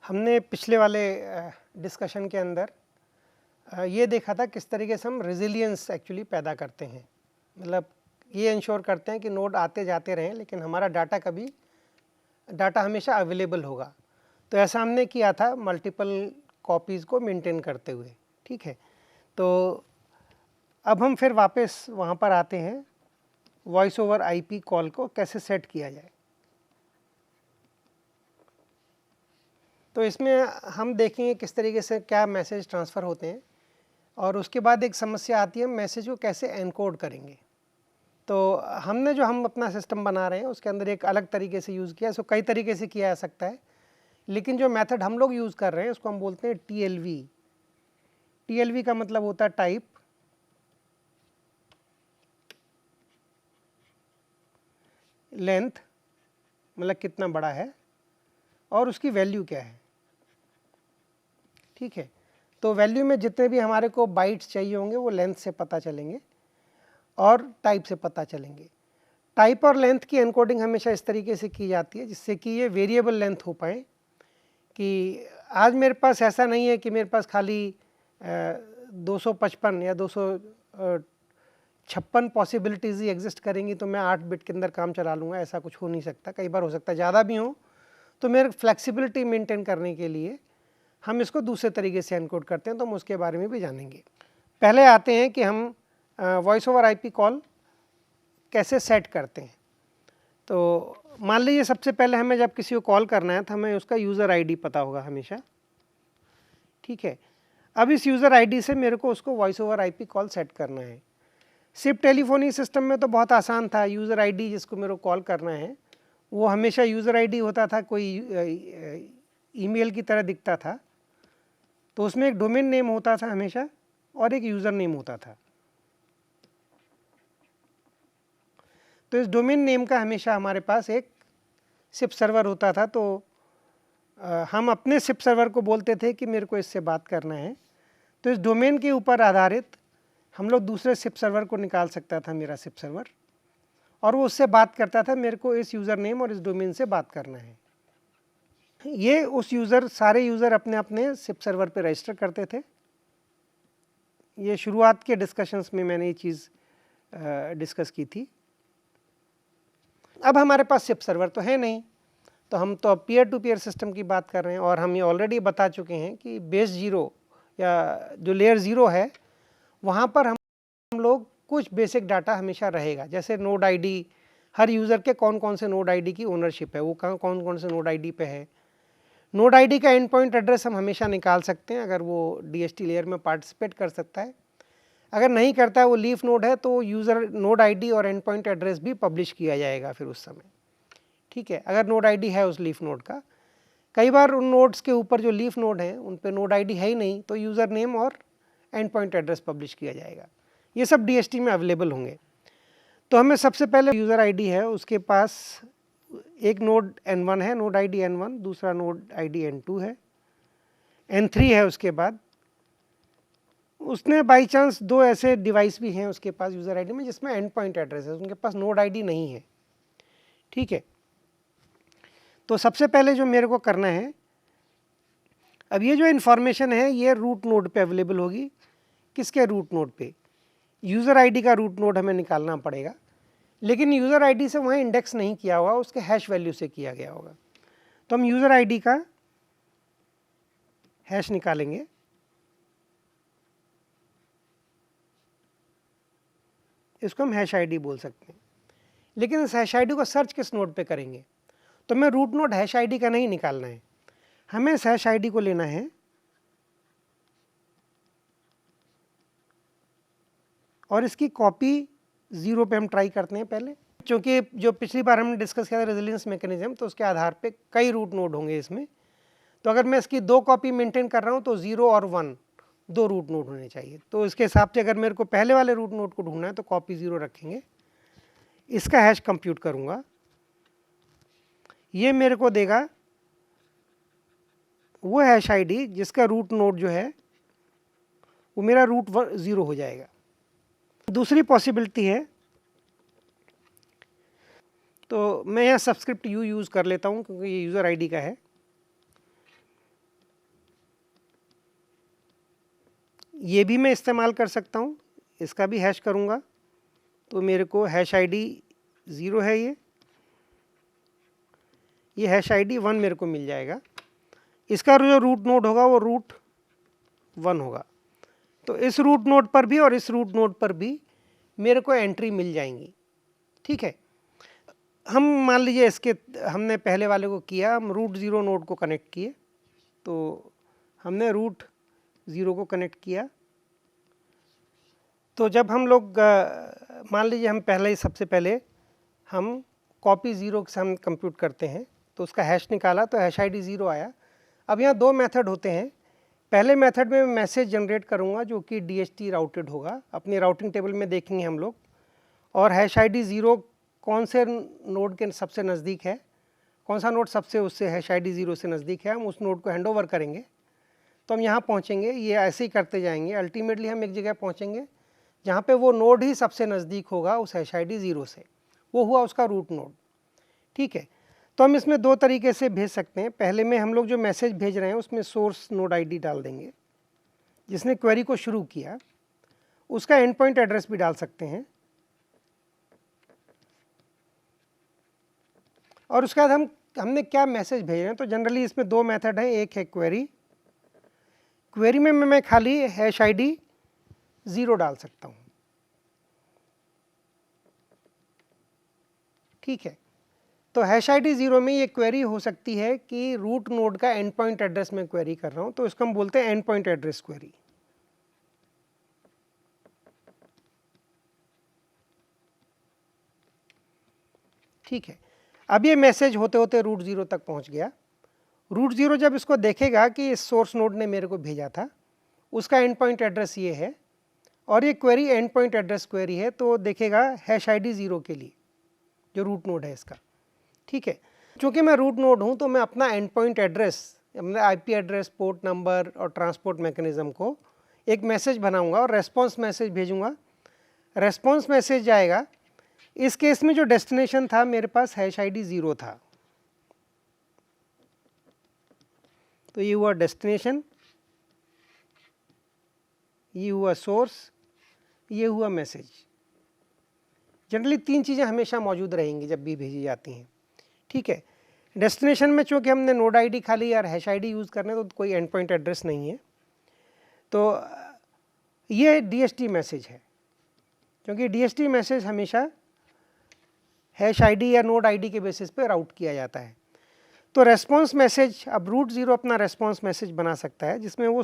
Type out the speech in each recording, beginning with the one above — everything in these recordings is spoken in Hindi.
हमने पिछले वाले डिस्कशन के अंदर ये देखा था किस तरीके से हम रेजिलियंस एक्चुअली पैदा करते हैं, मतलब ये इंश्योर करते हैं कि नोड आते जाते रहें लेकिन हमारा डाटा हमेशा अवेलेबल होगा। तो ऐसा हमने किया था मल्टीपल कॉपीज़ को मेंटेन करते हुए। ठीक है, तो अब हम फिर वापस वहाँ पर आते हैं, वॉइस ओवर आईपी कॉल को कैसे सेट किया जाए। तो इसमें हम देखेंगे किस तरीके से क्या मैसेज ट्रांसफ़र होते हैं और उसके बाद एक समस्या आती है मैसेज को कैसे एनकोड करेंगे। तो हम अपना सिस्टम बना रहे हैं उसके अंदर एक अलग तरीके से यूज़ किया, इसको कई तरीके से किया जा सकता है, लेकिन जो मेथड हम लोग यूज़ कर रहे हैं उसको हम बोलते हैं TLV। TLV का मतलब होता है टाइप लेंथ, मतलब कितना बड़ा है, और उसकी वैल्यू क्या है। ठीक है, तो वैल्यू में जितने भी हमारे को बाइट्स चाहिए होंगे वो लेंथ से पता चलेंगे और टाइप से पता चलेंगे। टाइप और लेंथ की एनकोडिंग हमेशा इस तरीके से की जाती है जिससे कि ये वेरिएबल लेंथ हो पाए, कि आज मेरे पास ऐसा नहीं है कि मेरे पास खाली 255 या 256 पॉसिबिलिटीज़ ही एग्जिस्ट करेंगी तो मैं 8 बिट के अंदर काम चला लूँगा, ऐसा कुछ हो नहीं सकता। कई बार हो सकता है ज़्यादा भी हो, तो मेरे फ्लेक्सिबिलिटी मेंटेन करने के लिए हम इसको दूसरे तरीके से एनकोड करते हैं, तो हम उसके बारे में भी जानेंगे। पहले आते हैं कि हम वॉइस ओवर आईपी कॉल कैसे सेट करते हैं। तो मान लीजिए सबसे पहले हमें जब किसी को कॉल करना है तो हमें उसका यूज़र आईडी पता होगा हमेशा। ठीक है, अब इस यूज़र आईडी से मेरे को उसको voice over IP call set करना है। सिर्फ टेलीफोनी सिस्टम में तो बहुत आसान था, यूज़र आईडी जिसको मेरे को कॉल करना है वो हमेशा यूज़र आईडी होता था, कोई ईमेल की तरह दिखता था, तो उसमें एक डोमेन नेम होता था हमेशा और एक यूज़र नेम होता था। तो इस डोमेन नेम का हमेशा हमारे पास एक सिप सर्वर होता था, तो हम अपने सिप सर्वर को बोलते थे कि मेरे को इससे बात करना है, तो इस डोमेन के ऊपर आधारित हम लोग दूसरे सिप सर्वर को निकाल सकता था मेरा सिप सर्वर, और वो उससे बात करता था मेरे को इस यूज़र नेम और इस डोमेन से बात करना है। ये उस सारे यूज़र अपने अपने सिप सर्वर पे रजिस्टर करते थे। ये शुरुआत के डिस्कशंस में मैंने ये चीज़ डिस्कस की थी। अब हमारे पास सिप सर्वर तो है नहीं, तो हम तो अब पीयर टू पीयर सिस्टम की बात कर रहे हैं, और हम ये ऑलरेडी बता चुके हैं कि बेस 0 या जो लेयर 0 है वहाँ पर हम लोग कुछ बेसिक डाटा हमेशा रहेगा, जैसे नोड आईडी, हर यूज़र के कौन कौन से नोड आईडी की ओनरशिप है, वो कौन कौन से नोड आईडी पे है। नोड आईडी का एंड पॉइंट एड्रेस हम हमेशा निकाल सकते हैं अगर वो DHT लेयर में पार्टिसिपेट कर सकता है। अगर नहीं करता है, वो लीफ नोड है, तो यूज़र नोड आईडी और एंड पॉइंट एड्रेस भी पब्लिश किया जाएगा फिर उस समय। ठीक है, अगर नोड आईडी है उस लीफ नोड का। कई बार उन नोड्स के ऊपर जो लीफ नोड हैं उन पे नोड आईडी है ही नहीं, तो यूज़र नेम और एंड पॉइंट एड्रेस पब्लिश किया जाएगा। ये सब DHT में अवेलेबल होंगे। तो हमें सबसे पहले यूज़र आईडी है, उसके पास एक नोड N1 है, नोड आईडी N1, दूसरा नोड आईडी N2 है, N3 है। उसके बाद उसने बाई चांस 2 ऐसे डिवाइस भी हैं उसके पास यूज़र आईडी में जिसमें एंड पॉइंट एड्रेस है, उनके पास नोड आईडी नहीं है। ठीक है, तो सबसे पहले जो मेरे को करना है, अब ये जो इन्फॉर्मेशन है ये रूट नोड पे अवेलेबल होगी। किसके रूट नोड पे? यूज़र आईडी का रूट नोड हमें निकालना पड़ेगा, लेकिन यूज़र आईडी से वहाँ इंडेक्स नहीं किया हुआ, उसके हैश वैल्यू से किया गया होगा। तो हम यूज़र आईडी का हैश निकालेंगे। इसको हम हैश आईडी बोल सकते हैं, लेकिन इस हैश आईडी को सर्च किस नोड पे करेंगे? तो मैं रूट नोड हैश आईडी का नहीं निकालना है, हमें इस हैश आईडी को लेना है और इसकी कॉपी 0 पे हम ट्राई करते हैं पहले, क्योंकि जो पिछली बार हमने डिस्कस किया था रेजिलियंस मैकेनिज्म, तो उसके आधार पे कई रूट नोड होंगे इसमें। तो अगर मैं इसकी 2 कॉपी मेंटेन कर रहा हूँ तो 0 और 1 2 रूट नोड होने चाहिए। तो इसके हिसाब से अगर मेरे को पहले वाले रूट नोड को ढूंढना है तो कॉपी 0 रखेंगे, इसका हैश कंप्यूट करूँगा, ये मेरे को देगा वो हैश आईडी जिसका रूट नोड जो है वो मेरा रूट 0 हो जाएगा। दूसरी पॉसिबिलिटी है, तो मैं यहाँ सबस्क्रिप्ट U यूज़ कर लेता हूँ क्योंकि ये यूज़र आईडी का है। ये भी मैं इस्तेमाल कर सकता हूँ, इसका भी हैश करूँगा तो मेरे को हैश आईडी 0 है, ये हैश आईडी 1 मेरे को मिल जाएगा। इसका जो रूट नोड होगा वो रूट 1 होगा। तो इस रूट नोड पर भी और इस रूट नोड पर भी मेरे को एंट्री मिल जाएंगी। ठीक है, हम मान लीजिए इसके हमने पहले वाले को किया, हम रूट 0 नोड को कनेक्ट किए, तो हमने रूट 0 को कनेक्ट किया। तो जब हम लोग मान लीजिए हम पहले सबसे पहले हम कॉपी 0 से हम कंप्यूट करते हैं, तो उसका हैश निकाला तो हैश आईडी 0 आया। अब यहाँ दो मेथड होते हैं। पहले मेथड में मैसेज जनरेट करूँगा जो कि DHT राउटेड होगा, अपनी राउटिंग टेबल में देखेंगे हम लोग, और हैश आईडी 0 कौन से नोड के सबसे नज़दीक है, कौन सा नोड सबसे उससे हैश आईडी 0 से नज़दीक है, हम उस नोड को हैंड ओवर करेंगे। तो हम यहाँ पहुँचेंगे, ये ऐसे ही करते जाएंगे, अल्टीमेटली हम एक जगह पहुँचेंगे जहाँ पे वो नोड ही सबसे नज़दीक होगा उस हैश आईडी 0 से, वो हुआ उसका रूट नोड। ठीक है, तो हम इसमें दो तरीके से भेज सकते हैं। पहले में हम लोग जो मैसेज भेज रहे हैं उसमें सोर्स नोड आईडी डाल देंगे, जिसने क्वेरी को शुरू किया उसका एंड पॉइंट एड्रेस भी डाल सकते हैं, और उसके बाद हमने क्या मैसेज भेज रहे हैं। तो जनरली इसमें दो मेथड हैं, एक है क्वेरी में मैं खाली हैश आईडी 0 डाल सकता हूँ। ठीक है, तो हैश आईडी 0 में ये क्वेरी हो सकती है कि रूट नोड का एंड पॉइंट एड्रेस में क्वेरी कर रहा हूँ, तो इसको हम बोलते हैं एंड पॉइंट एड्रेस क्वेरी। ठीक है, अब ये मैसेज होते होते रूट 0 तक पहुँच गया। रूट 0 जब इसको देखेगा कि इस सोर्स नोड ने मेरे को भेजा था, उसका एंड पॉइंट एड्रेस ये है और ये query and point address query है, तो देखेगा हैश आईडी 0 के लिए जो रूट नोड है इसका। ठीक है, चूँकि मैं रूट नोड हूँ तो मैं अपना एंड पॉइंट एड्रेस, अपना IP एड्रेस, पोर्ट नंबर और ट्रांसपोर्ट मैकेनिज्म को एक मैसेज बनाऊंगा और रेस्पॉन्स मैसेज भेजूंगा। रेस्पॉन्स मैसेज जाएगा, इस केस में जो डेस्टिनेशन था मेरे पास हैश आईडी 0 था, तो ये हुआ डेस्टिनेशन, ये हुआ सोर्स, ये हुआ मैसेज। जनरली तीन चीज़ें हमेशा मौजूद रहेंगी जब भी भेजी जाती हैं। ठीक है, डेस्टिनेशन में चूँकि हमने नोड आईडी खाली या हैश आईडी यूज़ करने, तो कोई एंड पॉइंट एड्रेस नहीं है, तो ये DHT मैसेज है, क्योंकि DHT मैसेज हमेशा हैश आईडी या नोड आईडी के बेसिस पे राउट किया जाता है। तो रेस्पॉन्स मैसेज, अब रूट 0 अपना रेस्पॉन्स मैसेज बना सकता है जिसमें वो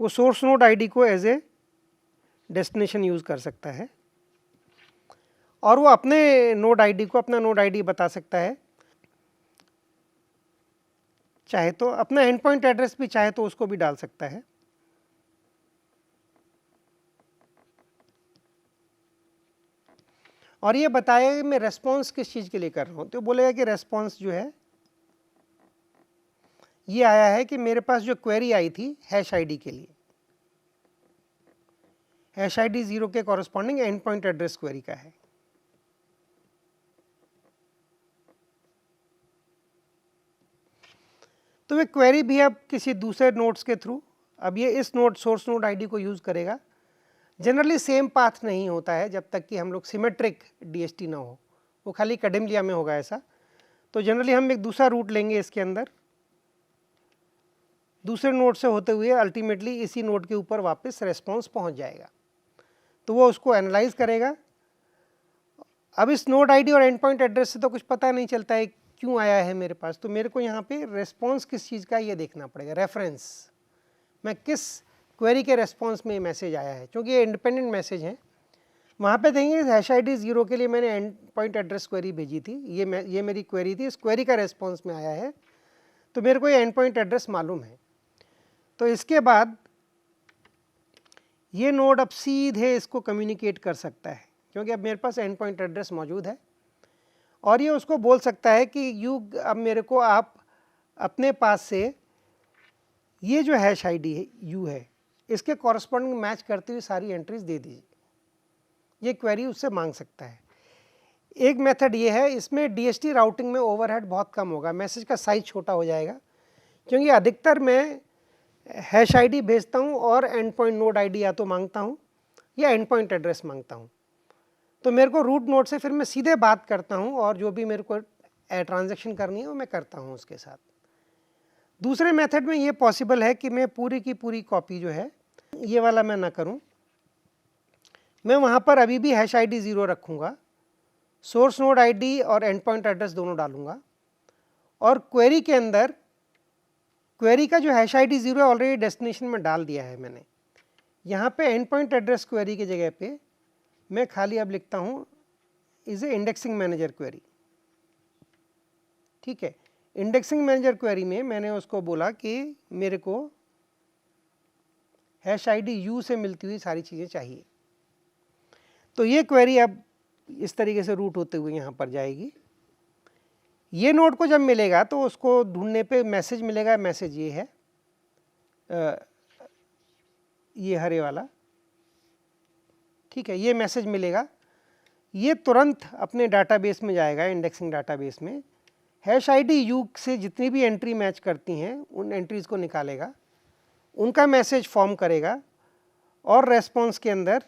सोर्स नोड आईडी को एज ए डेस्टिनेशन यूज़ कर सकता है, और वो अपने नोड आईडी को अपना नोड आईडी बता सकता है, चाहे तो अपना एंड पॉइंट एड्रेस भी चाहे तो उसको भी डाल सकता है। और ये बताएगा मैं रेस्पॉन्स किस चीज़ के लिए कर रहा हूँ, तो बोलेगा कि रेस्पॉन्स जो है ये आया है कि मेरे पास जो क्वेरी आई थी हैश आईडी के लिए, हैश आईडी 0 के corresponding and point address query का है। तो वे क्वेरी भी अब किसी दूसरे नोड्स के थ्रू, अब ये इस नोड सोर्स नोड आईडी को यूज़ करेगा। जनरली सेम पाथ नहीं होता है जब तक कि हम लोग सिमेट्रिक DHT ना हो, वो खाली कैडेमिया में होगा ऐसा। तो जनरली हम एक दूसरा रूट लेंगे इसके अंदर, दूसरे नोड से होते हुए अल्टीमेटली इसी नोड के ऊपर वापस रेस्पॉन्स पहुंच जाएगा, तो वो उसको एनालाइज करेगा। अब इस नोड आईडी और एंड पॉइंट एड्रेस से तो कुछ पता नहीं चलता है क्यों आया है मेरे पास, तो मेरे को यहाँ पे रेस्पॉन्स किस चीज़ का ये देखना पड़ेगा, रेफरेंस, मैं किस क्वेरी के रेस्पॉन्स में मैसेज आया है, क्योंकि ये इंडिपेंडेंट मैसेज है। वहाँ पे देखेंगे हैश आईडी 0 के लिए मैंने एंड पॉइंट एड्रेस क्वेरी भेजी थी, ये मेरी क्वेरी थी, इस क्वेरी का रेस्पॉन्स में आया है, तो मेरे को ये एंड पॉइंट एड्रेस मालूम है। तो इसके बाद ये नोड अब सीधे इसको कम्युनिकेट कर सकता है, क्योंकि अब मेरे पास एंड पॉइंट एड्रेस मौजूद है, और ये उसको बोल सकता है कि अब मेरे को आप अपने पास से ये जो हैश आईडी है U है, इसके कॉरस्पॉन्डिंग मैच करती हुई सारी एंट्रीज दे दीजिए, ये क्वेरी उससे मांग सकता है। एक मेथड ये है, इसमें DHT राउटिंग में ओवरहेड बहुत कम होगा, मैसेज का साइज छोटा हो जाएगा, क्योंकि अधिकतर मैं हैश आईडी भेजता हूँ और एंड पॉइंट नोड आईडी या तो मांगता हूँ या एंड पॉइंट एड्रेस मांगता हूँ। तो मेरे को रूट नोड से फिर मैं सीधे बात करता हूँ और जो भी मेरे को ट्रांजैक्शन करनी है वो मैं करता हूँ उसके साथ। दूसरे मेथड में ये पॉसिबल है कि मैं पूरी की पूरी कॉपी जो है ये वाला मैं ना करूँ, मैं वहाँ पर अभी भी हैश आईडी 0 रखूँगा, सोर्स नोड आईडी और एंड पॉइंट एड्रेस दोनों डालूँगा और क्वेरी के अंदर क्वेरी का जो हैश आईडी 0 है ऑलरेडी डेस्टिनेशन में डाल दिया है मैंने। यहाँ पे एंड पॉइंट एड्रेस क्वेरी की जगह पे मैं खाली अब लिखता हूँ is a indexing manager query. ठीक है, इंडेक्सिंग मैनेजर क्वेरी में मैंने उसको बोला कि मेरे को हैश आईडी यू से मिलती हुई सारी चीज़ें चाहिए। तो ये क्वेरी अब इस तरीके से रूट होते हुए यहाँ पर जाएगी। ये नोड को जब मिलेगा तो उसको ढूंढने पे मैसेज मिलेगा, मैसेज ये है ये हरे वाला। ठीक है, ये मैसेज मिलेगा, ये तुरंत अपने डाटाबेस में जाएगा, इंडेक्सिंग डाटाबेस में हैश आईडी यू से जितनी भी एंट्री मैच करती हैं उन एंट्रीज़ को निकालेगा, उनका मैसेज फॉर्म करेगा और रेस्पॉन्स के अंदर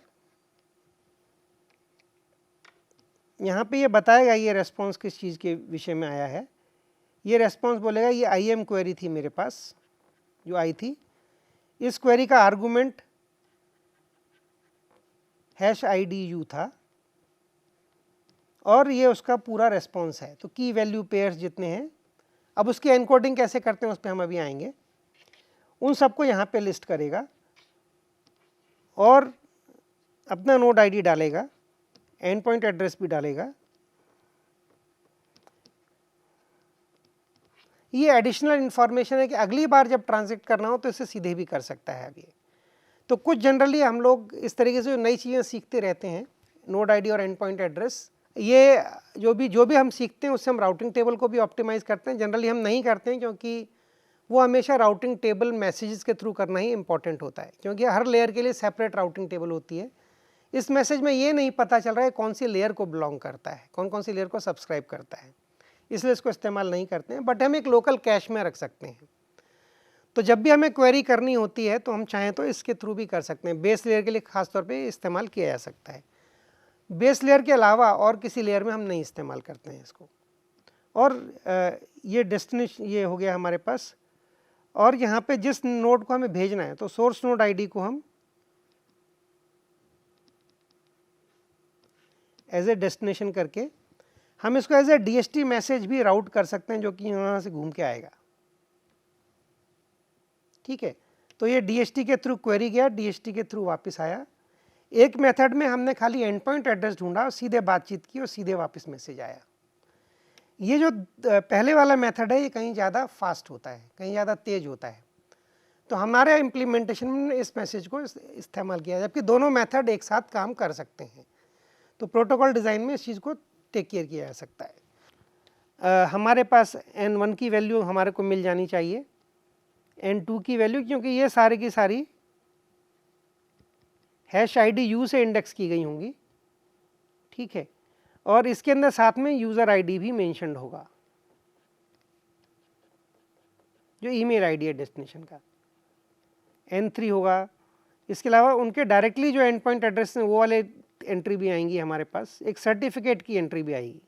यहाँ पे ये बताएगा ये रेस्पॉन्स किस चीज़ के विषय में आया है। ये रेस्पॉन्स बोलेगा ये IAM क्वेरी थी मेरे पास जो आई थी, इस क्वेरी का आर्गुमेंट हैश आईडी यू था और ये उसका पूरा रेस्पॉन्स है। तो की वैल्यू पेयर्स जितने हैं, अब उसकी एनकोडिंग कैसे करते हैं उस पर हम अभी आएंगे, उन सबको यहाँ पे लिस्ट करेगा और अपना नोड आईडी डालेगा, एंड पॉइंट एड्रेस भी डालेगा। ये एडिशनल इन्फॉर्मेशन है कि अगली बार जब ट्रांजैक्ट करना हो तो इसे सीधे भी कर सकता है आगे। तो कुछ जनरली हम लोग इस तरीके से नई चीज़ें सीखते रहते हैं, नोड आईडी और एंड पॉइंट एड्रेस, ये जो भी हम सीखते हैं उससे हम राउटिंग टेबल को भी ऑप्टिमाइज़ करते हैं। जनरली हम नहीं करते हैं क्योंकि वो हमेशा राउटिंग टेबल मैसेजेस के थ्रू करना ही इंपॉर्टेंट होता है, क्योंकि हर लेयर के लिए सेपरेट राउटिंग टेबल होती है। इस मैसेज में ये नहीं पता चल रहा है कौन सी लेयर को बिलोंग करता है, कौन कौन सी लेयर को सब्सक्राइब करता है, इसलिए इसको इस्तेमाल नहीं करते हैं, बट हम एक लोकल कैश में रख सकते हैं। तो जब भी हमें क्वेरी करनी होती है तो हम चाहें तो इसके थ्रू भी कर सकते हैं। बेस लेयर के लिए खास तौर पे इस्तेमाल किया जा सकता है, बेस लेयर के अलावा और किसी लेयर में हम नहीं इस्तेमाल करते हैं इसको। और ये डेस्टिनेशन ये हो गया हमारे पास, और यहाँ पे जिस नोड को हमें भेजना है तो सोर्स नोड आईडी को हम एज ए डेस्टिनेशन करके हम इसको एज ए DHT मैसेज भी राउट कर सकते हैं जो कि यहाँ से घूम के आएगा। ठीक है, तो ये DHT के थ्रू क्वेरी गया, DHT के थ्रू वापस आया। एक मेथड में हमने खाली एंड पॉइंट एड्रेस ढूंढा, सीधे बातचीत की और सीधे वापस मैसेज आया। ये जो पहले वाला मेथड है ये कहीं ज़्यादा फास्ट होता है, कहीं ज़्यादा तेज होता है। तो हमारे इम्प्लीमेंटेशन में इस मैसेज को इस्तेमाल किया, जबकि दोनों मेथड एक साथ काम कर सकते हैं। तो प्रोटोकॉल डिज़ाइन में इस चीज़ को टेक केयर किया जा सकता है। हमारे पास N1 की वैल्यू हमारे को मिल जानी चाहिए, N2 की वैल्यू, क्योंकि ये सारी की सारी हैश आईडी यू से इंडेक्स की गई होंगी। ठीक है, और इसके अंदर साथ में यूज़र आईडी भी मेंशन्ड होगा जो ईमेल आईडी है डेस्टिनेशन का। N3 होगा, इसके अलावा उनके डायरेक्टली जो एंड पॉइंट एड्रेस हैं वो वाले एंट्री भी आएंगी हमारे पास, एक सर्टिफिकेट की एंट्री भी आएगी।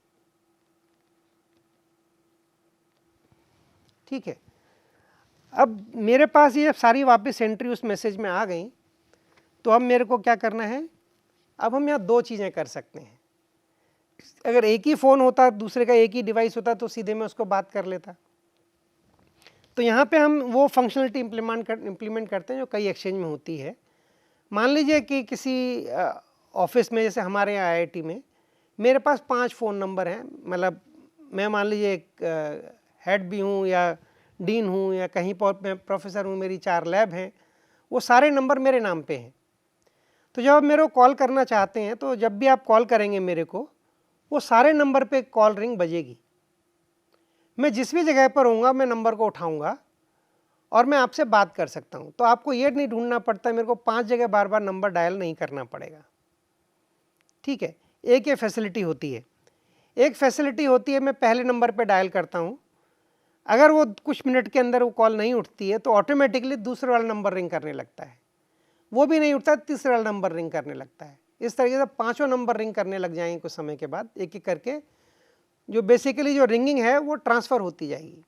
ठीक है, अब मेरे पास ये सारी वापस एंट्री उस मैसेज में आ गई, तो अब मेरे को क्या करना है, अब हम यहाँ दो चीज़ें कर सकते हैं। अगर एक ही फ़ोन होता, दूसरे का एक ही डिवाइस होता तो सीधे मैं उसको बात कर लेता। तो यहाँ पे हम वो फंक्शनलिटी इम्प्लीमेंट करते हैं जो कई एक्सचेंज में होती है। मान लीजिए कि किसी ऑफिस में, जैसे हमारे यहाँ IIT में मेरे पास 5 फ़ोन नंबर हैं, मतलब मैं मान लीजिए एक हेड भी हूँ या डीन हूँ या कहीं पर मैं प्रोफेसर हूँ, मेरी 4 लैब हैं, वो सारे नंबर मेरे नाम पे हैं। तो जब आप मेरे को कॉल करना चाहते हैं तो जब भी आप कॉल करेंगे मेरे को, वो सारे नंबर पे कॉल रिंग बजेगी। मैं जिस भी जगह पर होऊंगा मैं नंबर को उठाऊंगा और मैं आपसे बात कर सकता हूँ। तो आपको ये नहीं ढूंढना पड़ता मेरे को 5 जगह बार बार नंबर डायल नहीं करना पड़ेगा। ठीक है, एक ये फैसिलिटी होती है। एक फैसिलिटी होती है मैं पहले नंबर पे डायल करता हूँ, अगर वो कुछ मिनट के अंदर वो कॉल नहीं उठती है तो ऑटोमेटिकली दूसरे वाला नंबर रिंग करने लगता है, वो भी नहीं उठता, तीसरे वाला नंबर रिंग करने लगता है। इस तरीके से पांचों नंबर रिंग करने लग जाएंगे कुछ समय के बाद, एक एक करके जो बेसिकली जो रिंगिंग है वो ट्रांसफ़र होती जाएगी।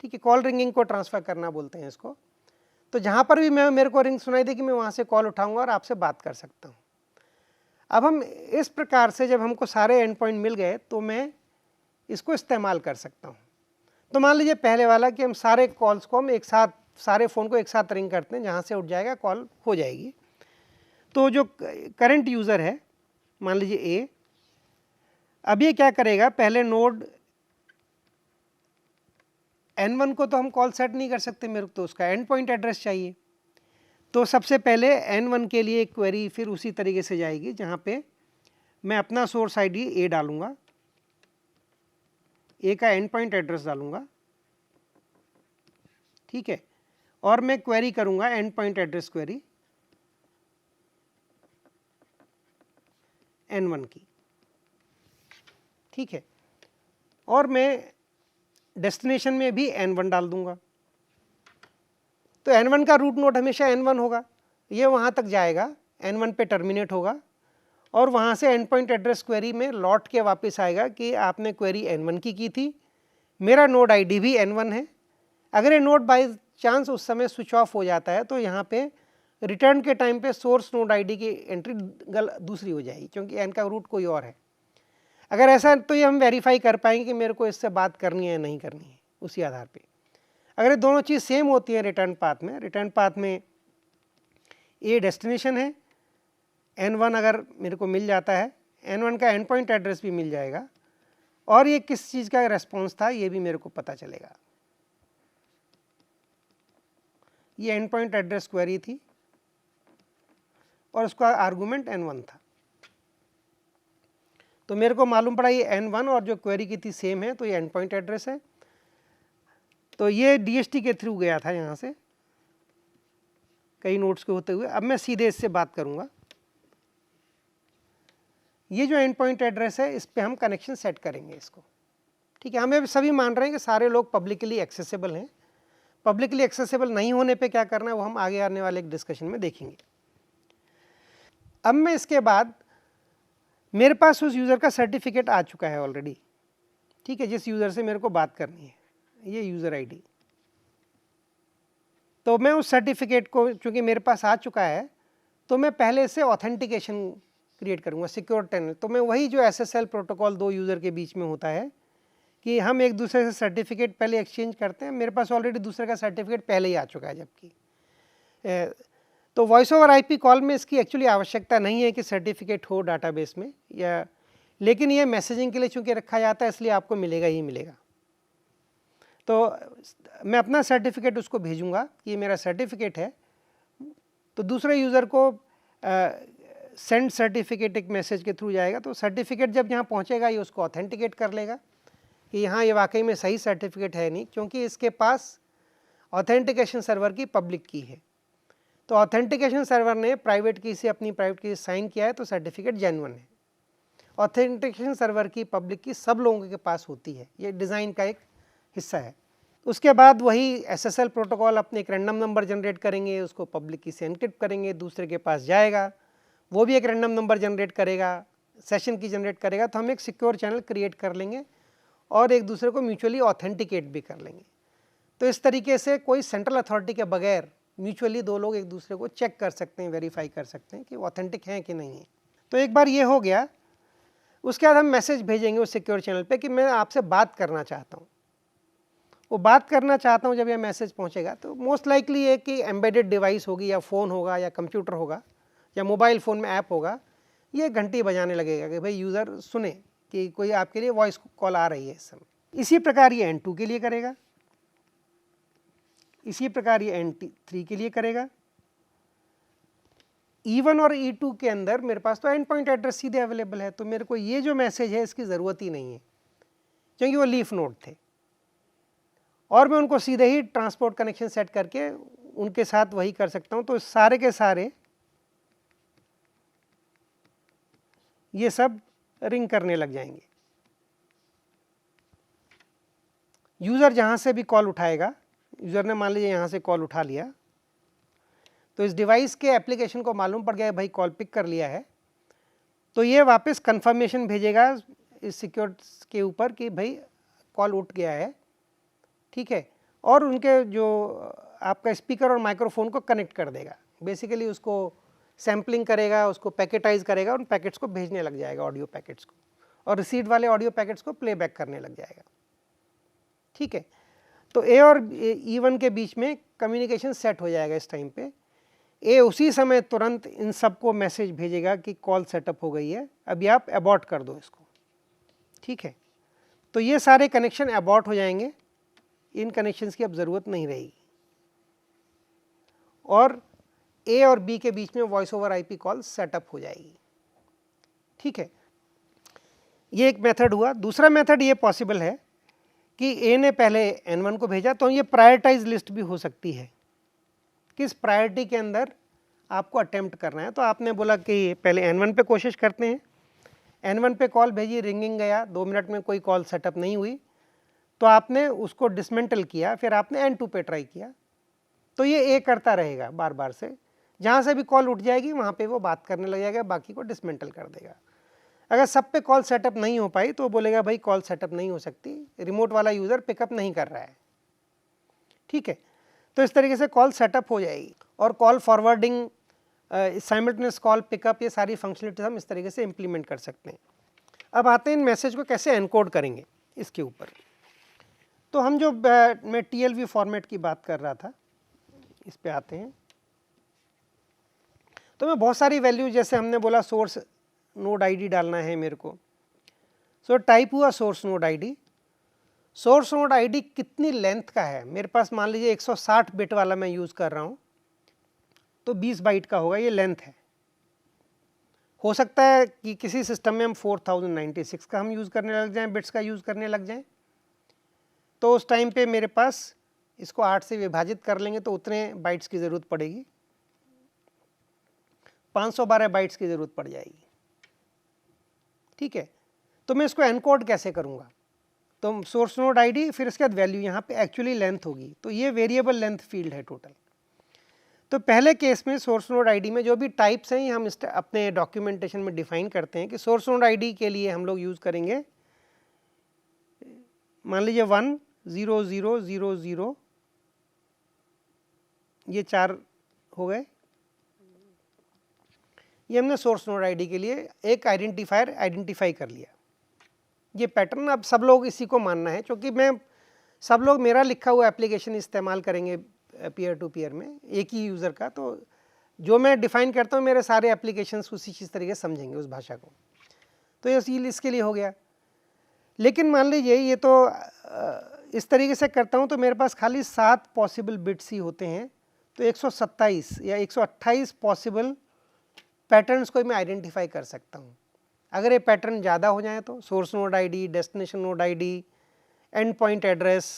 ठीक है, कॉल रिंगिंग को ट्रांसफ़र करना बोलते हैं इसको। तो जहाँ पर भी मेरे को रिंग सुनाई देगी मैं वहाँ से कॉल उठाऊंगा और आपसे बात कर सकता हूँ। अब हम इस प्रकार से जब हमको सारे एंड पॉइंट मिल गए तो मैं इसको इस्तेमाल कर सकता हूँ। तो मान लीजिए पहले वाला कि हम सारे कॉल्स को हम एक साथ, सारे फ़ोन को एक साथ रिंग करते हैं, जहाँ से उठ जाएगा कॉल हो जाएगी। तो जो करंट यूज़र है मान लीजिए ए, अब ये क्या करेगा, पहले नोड N1 को तो हम कॉल सेट नहीं कर सकते, मेरे को तो उसका एंड पॉइंट एड्रेस चाहिए। तो सबसे पहले N1 के लिए एक क्वेरी फिर उसी तरीके से जाएगी जहाँ पे मैं अपना सोर्स आईडी ए डालूंगा, ए का एंड पॉइंट एड्रेस डालूंगा, ठीक है, और मैं क्वेरी करूंगा and point address query N1 की, ठीक है, और मैं डेस्टिनेशन में भी N1 डाल दूंगा। तो N1 का रूट नोड हमेशा N1 होगा, ये वहाँ तक जाएगा, N1 पे टर्मिनेट होगा और वहाँ से एंड पॉइंट एड्रेस क्वेरी में लौट के वापस आएगा कि आपने क्वेरी N1 की थी, मेरा नोड आईडी भी N1 है। अगर ये नोड बाय चांस उस समय स्विच ऑफ हो जाता है तो यहाँ पे रिटर्न के टाइम पे सोर्स नोड आईडी की एंट्री दूसरी हो जाएगी, क्योंकि N का रूट कोई और है। अगर ऐसा तो ये हम वेरीफाई कर पाएंगे कि मेरे को इससे बात करनी है या नहीं करनी है, उसी आधार पे। अगर ये दोनों चीज़ सेम होती है रिटर्न पाथ में ए डेस्टिनेशन है, N1 अगर मेरे को मिल जाता है, N1 का एंड पॉइंट एड्रेस भी मिल जाएगा और ये किस चीज़ का रेस्पॉन्स था ये भी मेरे को पता चलेगा। ये एंड पॉइंट एड्रेस क्वेरी थी और उसका आर्गूमेंट N1 था। तो मेरे को मालूम पड़ा ये N1 और जो क्वेरी की थी सेम है, तो ये एंड पॉइंट एड्रेस है। तो ये DHT के थ्रू गया था यहाँ से कई नोड्स के होते हुए। अब मैं सीधे इससे बात करूँगा। ये जो एंड पॉइंट एड्रेस है इस पे हम कनेक्शन सेट करेंगे इसको, ठीक है। हमें सभी मान रहे हैं कि सारे लोग पब्लिकली एक्सेसिबल हैं। पब्लिकली एक्सेसिबल नहीं होने पे क्या करना है वो हम आगे आने वाले एक डिस्कशन में देखेंगे। अब मैं इसके बाद मेरे पास उस यूज़र का सर्टिफिकेट आ चुका है ऑलरेडी, ठीक है, जिस यूज़र से मेरे को बात करनी है, ये यूज़र आईडी। तो मैं उस सर्टिफिकेट को चूँकि मेरे पास आ चुका है तो मैं पहले से ऑथेंटिकेशन क्रिएट करूँगा, सिक्योर टनल। तो मैं वही जो SSL प्रोटोकॉल दो यूज़र के बीच में होता है कि हम एक दूसरे से सर्टिफिकेट पहले एक्सचेंज करते हैं। मेरे पास ऑलरेडी दूसरे का सर्टिफिकेट पहले ही आ चुका है, जबकि तो वॉइस ओवर IP कॉल में इसकी एक्चुअली आवश्यकता नहीं है कि सर्टिफिकेट हो डाटाबेस में, या लेकिन ये मैसेजिंग के लिए चूँकि रखा जाता है इसलिए आपको मिलेगा ही मिलेगा। तो मैं अपना सर्टिफिकेट उसको भेजूँगा कि ये मेरा सर्टिफिकेट है, तो दूसरे यूज़र को सेंड सर्टिफिकेट एक मैसेज के थ्रू जाएगा। तो सर्टिफिकेट जब यहाँ पहुँचेगा ये उसको ऑथेंटिकेट कर लेगा कि यहाँ ये वाकई में सही सर्टिफिकेट है नहीं, क्योंकि इसके पास ऑथेंटिकेशन सर्वर की पब्लिक की है। तो ऑथेंटिकेशन सर्वर ने प्राइवेट की से अपनी प्राइवेट की साइन किया है तो सर्टिफिकेट जेन्युइन है। ऑथेंटिकेशन सर्वर की पब्लिक की सब लोगों के पास होती है, ये डिज़ाइन का एक हिस्सा है। उसके बाद वही SSL प्रोटोकॉल अपने एक रैंडम नंबर जनरेट करेंगे, उसको पब्लिक की से एनक्रिप्ट करेंगे, दूसरे के पास जाएगा, वो भी एक रैंडम नंबर जनरेट करेगा, सेशन की जनरेट करेगा। तो हम एक सिक्योर चैनल क्रिएट कर लेंगे और एक दूसरे को म्यूचुअली ऑथेंटिकेट भी कर लेंगे। तो इस तरीके से कोई सेंट्रल अथॉरिटी के बगैर म्यूचुअली दो लोग एक दूसरे को चेक कर सकते हैं, वेरीफाई कर सकते हैं कि ऑथेंटिक हैं कि नहीं है। तो एक बार ये हो गया, उसके बाद हम मैसेज भेजेंगे उस सिक्योर चैनल पे कि मैं आपसे बात करना चाहता हूँ। वो बात करना चाहता हूँ जब यह मैसेज पहुँचेगा तो मोस्ट लाइकली ये कि एम्बेडेड डिवाइस होगी या फ़ोन होगा या कंप्यूटर होगा या मोबाइल फ़ोन में ऐप होगा, ये घंटी बजाने लगेगा कि भाई यूज़र सुने कि कोई आपके लिए वॉइस कॉल आ रही है इस समय। इसी प्रकार ये N2 के लिए करेगा, इसी प्रकार ये N3 के लिए करेगा। E1 और E2 के अंदर मेरे पास तो एंड पॉइंट एड्रेस सीधे अवेलेबल है, तो मेरे को ये जो मैसेज है इसकी ज़रूरत ही नहीं है, क्योंकि वो लीफ नोड थे और मैं उनको सीधे ही ट्रांसपोर्ट कनेक्शन सेट करके उनके साथ वही कर सकता हूँ। तो सारे के सारे ये सब रिंग करने लग जाएंगे। यूज़र जहाँ से भी कॉल उठाएगा, यूज़र ने मान लीजिए यहाँ से कॉल उठा लिया, तो इस डिवाइस के एप्लीकेशन को मालूम पड़ गया भाई कॉल पिक कर लिया है, तो ये वापस कंफर्मेशन भेजेगा इस सिक्योर के ऊपर कि भाई कॉल उठ गया है, ठीक है, और उनके जो आपका स्पीकर और माइक्रोफोन को कनेक्ट कर देगा। बेसिकली उसको सैम्पलिंग करेगा, उसको पैकेटाइज करेगा, उन पैकेट्स को भेजने लग जाएगा, ऑडियो पैकेट्स को, और रिसीव वाले ऑडियो पैकेट्स को प्लेबैक करने लग जाएगा, ठीक है। तो ए और E1 के बीच में कम्युनिकेशन सेट हो जाएगा इस टाइम पे। ए उसी समय तुरंत इन सबको मैसेज भेजेगा कि कॉल सेटअप हो गई है, अभी आप अबॉर्ट कर दो इसको, ठीक है। तो ये सारे कनेक्शन अबॉर्ट हो जाएंगे, इन कनेक्शंस की अब ज़रूरत नहीं रहेगी, और ए और बी के बीच में voice over IP call setup हो जाएगी, ठीक है। ये एक मेथड हुआ। दूसरा मेथड ये पॉसिबल है कि ए ने पहले N1 को भेजा, तो ये प्रायोरिटाइज लिस्ट भी हो सकती है, किस प्रायोरिटी के अंदर आपको अटेम्प्ट करना है। तो आपने बोला कि पहले N1 पे कोशिश करते हैं, N1 पे कॉल भेजी, रिंगिंग गया, 2 मिनट में कोई कॉल सेटअप नहीं हुई, तो आपने उसको डिसमेंटल किया, फिर आपने N2 पे ट्राई किया। तो ये ए करता रहेगा बार बार से, जहाँ से भी कॉल उठ जाएगी वहाँ पे वो बात करने लग जाएगा, बाकी को डिसमेंटल कर देगा। अगर सब पे कॉल सेटअप नहीं हो पाई तो बोलेगा भाई कॉल सेटअप नहीं हो सकती, रिमोट वाला यूज़र पिकअप नहीं कर रहा है, ठीक है। तो इस तरीके से कॉल सेटअप हो जाएगी, और call forwarding, simultaneous call pickup, ये सारी फंक्शनलिटीज हम इस तरीके से इम्प्लीमेंट कर सकते हैं। अब आते हैं इन मैसेज को कैसे एनकोड करेंगे इसके ऊपर। तो हम जो मैं TLV फॉर्मेट की बात कर रहा था, इस पे आते हैं। तो मैं बहुत सारी वैल्यू, जैसे हमने बोला सोर्स नोड आईडी डालना है मेरे को, सो टाइप हुआ source node ID. Source node ID कितनी लेंथ का है, मेरे पास मान लीजिए 160 बिट वाला मैं यूज़ कर रहा हूँ, तो 20 बाइट का होगा, ये लेंथ है। हो सकता है कि किसी सिस्टम में हम 4096 का हम यूज़ करने लग जाएं, बिट्स का यूज़ करने लग जाएं, तो उस टाइम पे मेरे पास इसको 8 से विभाजित कर लेंगे तो उतने बाइट्स की ज़रूरत पड़ेगी, 512 बाइट्स की ज़रूरत पड़ जाएगी, ठीक है। तो मैं इसको एनकोड कैसे करूँगा, तो सोर्स नोड आईडी, फिर इसके बाद वैल्यू, यहाँ पे एक्चुअली लेंथ होगी, तो ये वेरिएबल लेंथ फील्ड है टोटल। तो पहले केस में सोर्स नोड आईडी में जो भी टाइप्स हैं हम अपने डॉक्यूमेंटेशन में डिफाइन करते हैं कि सोर्स नोड आईडी के लिए हम लोग यूज़ करेंगे, मान लीजिए 1 0 0 0 0, ये 4 हो गए, ये हमने सोर्स नोड आईडी के लिए एक आइडेंटिफायर आइडेंटिफाई कर लिया। ये पैटर्न अब सब लोग इसी को मानना है, क्योंकि सब लोग मेरा लिखा हुआ एप्लीकेशन इस्तेमाल करेंगे पीयर टू पीयर में, एक ही यूज़र का, तो जो मैं डिफ़ाइन करता हूँ मेरे सारे एप्लीकेशंस उसी चीज़ तरीके से समझेंगे उस भाषा को। तो ये इसके लिए हो गया। लेकिन मान लीजिए ये तो इस तरीके से करता हूँ तो मेरे पास खाली 7 पॉसिबल बिट्स ही होते हैं, तो 127 या 128 पॉसिबल पैटर्न्स को मैं आइडेंटिफाई कर सकता हूँ। अगर ये पैटर्न ज़्यादा हो जाए तो source node ID, destination node ID, and point address,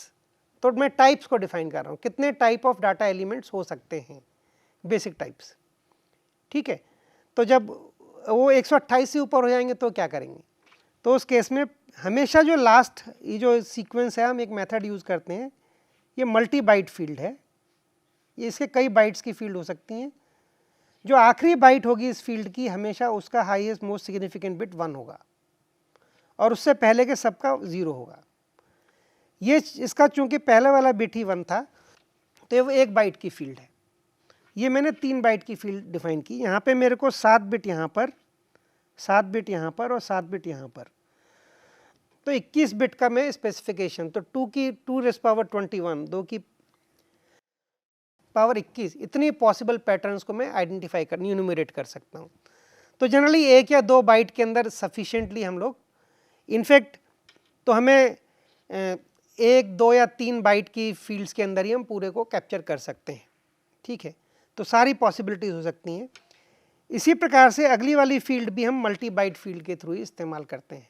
तो मैं टाइप्स को डिफाइन कर रहा हूँ, कितने टाइप ऑफ डाटा एलिमेंट्स हो सकते हैं, बेसिक टाइप्स, ठीक है। तो जब वो 128 से ऊपर हो जाएंगे तो क्या करेंगे, तो उस केस में हमेशा जो लास्ट ये जो सीक्वेंस है, हम एक मेथड यूज़ करते हैं, ये मल्टी बाइट फील्ड है, ये इसके कई बाइट्स की फील्ड हो सकती हैं। जो आखिरी बाइट होगी इस फील्ड की, हमेशा उसका हाईएस्ट मोस्ट सिग्निफिकेंट बिट 1 होगा, और उससे पहले के सबका 0 होगा। ये इसका चूंकि पहले वाला बिट ही 1 था, तो वो 1 बाइट की फील्ड है। ये मैंने 3 बाइट की फील्ड डिफाइन की। यहाँ पे मेरे को 7 बिट यहाँ पर, 7 बिट यहाँ पर और 7 बिट यहाँ पर, तो 21 बिट का मैं स्पेसिफिकेशन, तो 2^21, 2 की पावर 21, इतनी पॉसिबल पैटर्न्स को मैं आइडेंटिफाई कर, न्यूमरेट कर सकता हूँ। तो जनरली 1 या 2 बाइट के अंदर सफिशिएंटली हम लोग, इनफैक्ट तो हमें 1, 2 या 3 बाइट की फील्ड्स के अंदर ही हम पूरे को कैप्चर कर सकते हैं, ठीक है। तो सारी पॉसिबिलिटीज़ हो सकती हैं। इसी प्रकार से अगली वाली फील्ड भी हम मल्टी बाइट फील्ड के थ्रू ही इस्तेमाल करते हैं।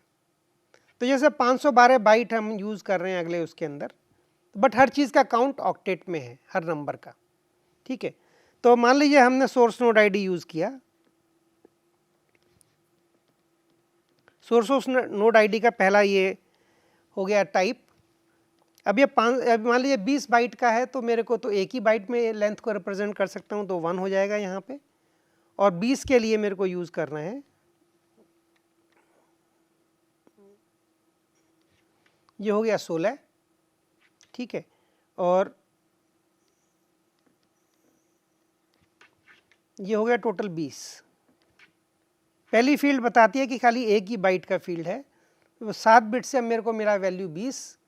तो जैसे 512 बाइट हम यूज़ कर रहे हैं अगले उसके अंदर, बट हर चीज़ का काउंट ऑक्टेट में है, हर नंबर का, ठीक है। तो मान लीजिए हमने सोर्स नोड आईडी यूज़ किया, सोर्स नोड आईडी का पहला ये हो गया टाइप, अब ये अब मान लीजिए 20 बाइट का है, तो मेरे को तो एक ही बाइट में लेंथ को रिप्रेजेंट कर सकता हूँ, तो 1 हो जाएगा यहाँ पे। और 20 के लिए मेरे को यूज़ करना है, ये हो गया 16, ठीक है। और ये हो गया टोटल 20। पहली फील्ड बताती है कि खाली एक ही बाइट का फील्ड है, तो 7 बिट से अब मेरे को मेरा वैल्यू 20,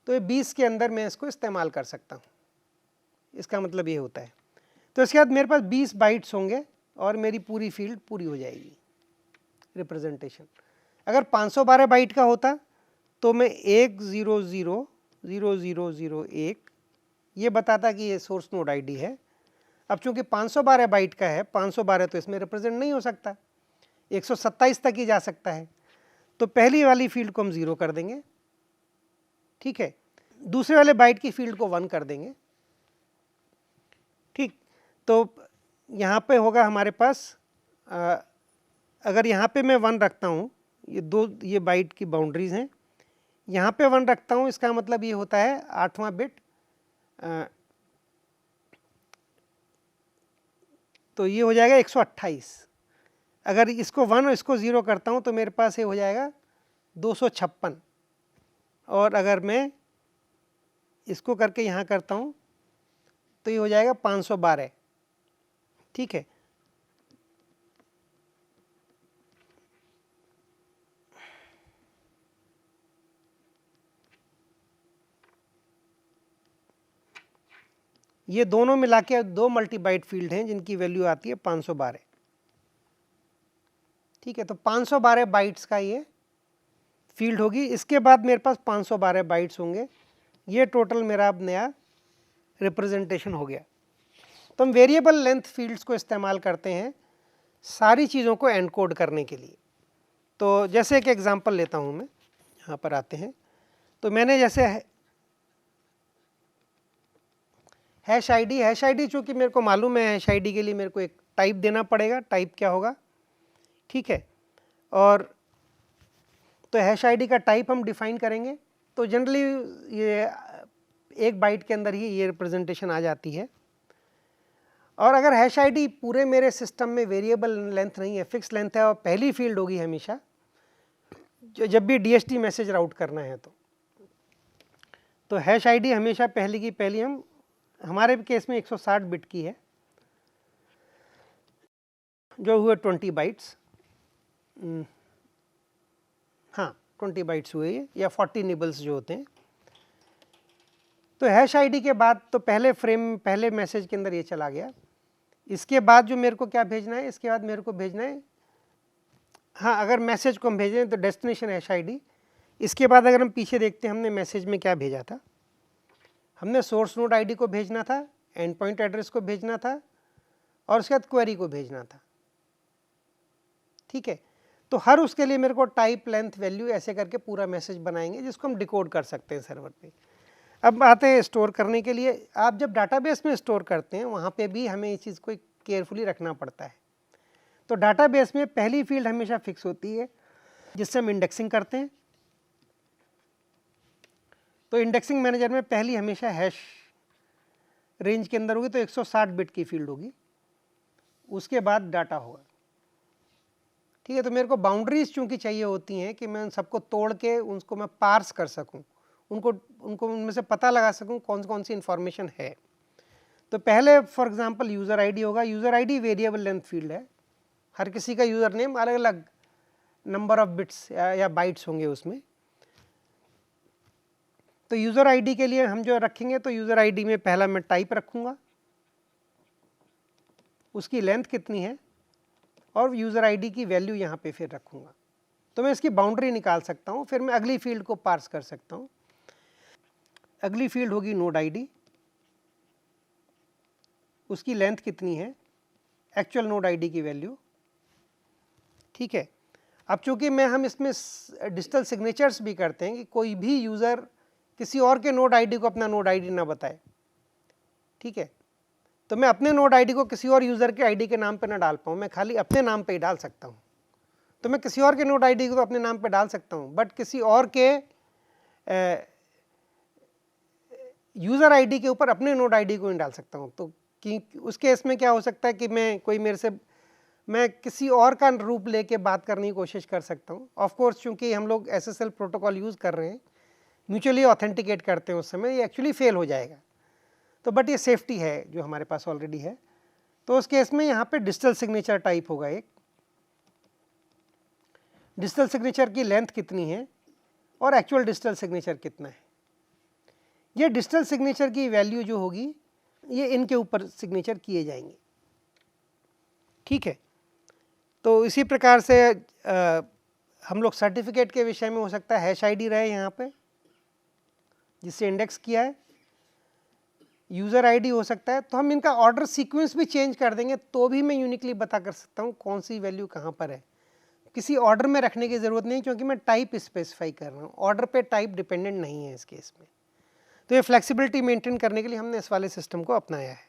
तो ये 20 के अंदर मैं इसको इस्तेमाल कर सकता हूँ, इसका मतलब ये होता है। तो इसके बाद मेरे पास 20 बाइट्स होंगे और मेरी पूरी फील्ड पूरी हो जाएगी रिप्रेजेंटेशन। अगर 512 बाइट का होता तो मैं 1000001 ये बताता कि ये सोर्स नोड आईडी है। अब चूंकि 512 बाइट का है, 512 तो इसमें रिप्रेजेंट नहीं हो सकता, 127 तक ही जा सकता है, तो पहली वाली फील्ड को हम 0 कर देंगे, ठीक है। दूसरे वाले बाइट की फील्ड को 1 कर देंगे, ठीक। तो यहाँ पे होगा हमारे पास, अगर यहाँ पे मैं 1 रखता हूँ, ये बाइट की बाउंड्रीज हैं, यहाँ पे 1 रखता हूँ, इसका मतलब ये होता है 8वां बिट, तो ये हो जाएगा 128। अगर इसको 1 और इसको 0 करता हूँ तो मेरे पास ये हो जाएगा 256। और अगर मैं इसको करके यहाँ करता हूँ तो ये हो जाएगा 512, ठीक है। ये दोनों मिला के 2 मल्टीबाइट फील्ड हैं जिनकी वैल्यू आती है 512, ठीक है। तो 512 बाइट्स का ये फील्ड होगी। इसके बाद मेरे पास 512 बाइट्स होंगे, ये टोटल मेरा अब नया रिप्रेजेंटेशन हो गया। तो हम वेरिएबल लेंथ फील्ड्स को इस्तेमाल करते हैं सारी चीज़ों को एनकोड करने के लिए। तो जैसे एक एग्जांपल लेता हूँ मैं, यहाँ पर आते हैं, तो मैंने जैसे हैश आईडी चूँकि मेरे को मालूम है, हैश आईडी के लिए मेरे को एक टाइप देना पड़ेगा, टाइप क्या होगा, ठीक है। और तो हैश आईडी का टाइप हम डिफाइन करेंगे, तो जनरली ये एक बाइट के अंदर ही ये रिप्रेजेंटेशन आ जाती है। और अगर हैश आईडी पूरे मेरे सिस्टम में वेरिएबल लेंथ नहीं है, फिक्स लेंथ है, और पहली फील्ड होगी हमेशा जब भी डीएसटी मैसेज राउट करना है, तो हैश आईडी हमेशा पहली की पहली, हमारे केस में 160 बिट की है, जो हुए 20 बाइट्स, हाँ 20 बाइट्स हुए ये, या 40 निबल्स जो होते हैं। तो हैश आईडी के बाद तो पहले मैसेज के अंदर ये चला गया। इसके बाद जो मेरे को क्या भेजना है, इसके बाद मेरे को भेजना है, हाँ अगर मैसेज को हम भेजें तो डेस्टिनेशन हैश आईडी। इसके बाद अगर हम पीछे देखते हैं हमने मैसेज में क्या भेजा था, हमने सोर्स नोड आईडी को भेजना था, एंड पॉइंट एड्रेस को भेजना था, और उसके बाद क्वेरी को भेजना था, ठीक है। तो हर उसके लिए मेरे को टाइप लेंथ वैल्यू ऐसे करके पूरा मैसेज बनाएंगे जिसको हम डिकोड कर सकते हैं सर्वर पे। अब आते हैं स्टोर करने के लिए। आप जब डाटाबेस में स्टोर करते हैं वहाँ पे भी हमें इस चीज़ को केयरफुली रखना पड़ता है। तो डाटाबेस में पहली फील्ड हमेशा फिक्स होती है जिससे हम इंडेक्सिंग करते हैं। तो इंडेक्सिंग मैनेजर में पहली हमेशा हैश रेंज के अंदर होगी, तो 160 बिट की फील्ड होगी, उसके बाद डाटा होगा, ठीक है। तो मेरे को बाउंड्रीज चूंकि चाहिए होती हैं कि मैं उन सबको तोड़ के उनको मैं पार्स कर सकूं, उनको उनमें से पता लगा सकूं कौन सी इंफॉर्मेशन है। तो पहले फॉर एग्जांपल यूज़र आईडी होगा। User ID variable length field है, हर किसी का यूज़र नेम अलग अलग नंबर ऑफ बिट्स या बाइट्स होंगे उसमें। तो यूज़र आईडी के लिए हम जो रखेंगे, तो यूज़र आईडी में पहला मैं टाइप रखूँगा, उसकी लेंथ कितनी है, और यूज़र आईडी की वैल्यू यहाँ पे फिर रखूँगा। तो मैं इसकी बाउंड्री निकाल सकता हूँ, फिर मैं अगली फील्ड को पार्स कर सकता हूँ। अगली फील्ड होगी नोड आईडी, उसकी लेंथ कितनी है, एक्चुअल नोड आईडी की वैल्यू, ठीक है। अब चूंकि हम इसमें डिजिटल सिग्नेचर्स भी करते हैं कि कोई भी यूज़र किसी और के नोड आईडी को अपना नोड आईडी ना बताए, ठीक है। तो मैं अपने नोड आईडी को किसी और यूज़र के आईडी के नाम पे ना डाल पाऊँ, मैं खाली अपने नाम पे ही डाल सकता हूँ। तो मैं किसी और के नोड आईडी को अपने नाम पे डाल सकता हूँ, बट किसी और के यूज़र आईडी के ऊपर अपने नोड आईडी को नहीं डाल सकता हूँ। तो कि उस केस में क्या हो सकता है कि मैं किसी और का रूप लेके बात करने की कोशिश कर सकता हूँ। ऑफ कोर्स चूँकि हम लोग SSL प्रोटोकॉल यूज़ कर रहे हैं, म्यूचुअली ऑथेंटिकेट करते हैं, उस समय ये एक्चुअली फेल हो जाएगा। तो बट ये सेफ्टी है जो हमारे पास ऑलरेडी है। तो उस केस में यहाँ पे डिजिटल सिग्नेचर टाइप होगा। एक डिजिटल सिग्नेचर की लेंथ कितनी है और एक्चुअल डिजिटल सिग्नेचर कितना है। ये डिजिटल सिग्नेचर की वैल्यू जो होगी ये इनके ऊपर सिग्नेचर किए जाएंगे, ठीक है। तो इसी प्रकार से हम लोग सर्टिफिकेट के विषय में हो सकता है हैश आईडी रहे यहाँ पे जिससे इंडेक्स किया है, यूज़र आईडी हो सकता है। तो हम इनका ऑर्डर सीक्वेंस भी चेंज कर देंगे तो भी मैं यूनिकली बता कर सकता हूँ कौन सी वैल्यू कहाँ पर है। किसी ऑर्डर में रखने की ज़रूरत नहीं क्योंकि मैं टाइप स्पेसिफाई कर रहा हूँ, ऑर्डर पे टाइप डिपेंडेंट नहीं है इस केस में। तो ये फ्लेक्सिबिलिटी मेंटेन करने के लिए हमने इस वाले सिस्टम को अपनाया है,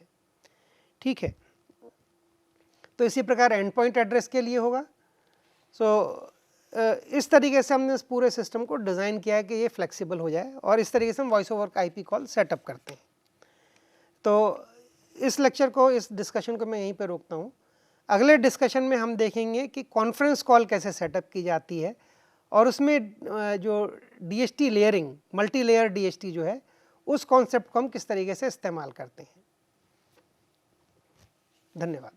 ठीक है। तो इसी प्रकार एंड पॉइंट एड्रेस के लिए होगा। सो इस तरीके से हमने इस पूरे सिस्टम को डिज़ाइन किया है कि ये फ्लेक्सिबल हो जाए और इस तरीके से हम voice over IP call setup करते हैं। तो इस लेक्चर को, इस डिस्कशन को मैं यहीं पे रोकता हूँ। अगले डिस्कशन में हम देखेंगे कि कॉन्फ्रेंस कॉल कैसे सेटअप की जाती है और उसमें जो DHT layering, multi layer DHT जो है, उस कॉन्सेप्ट को हम किस तरीके से इस्तेमाल करते हैं। धन्यवाद।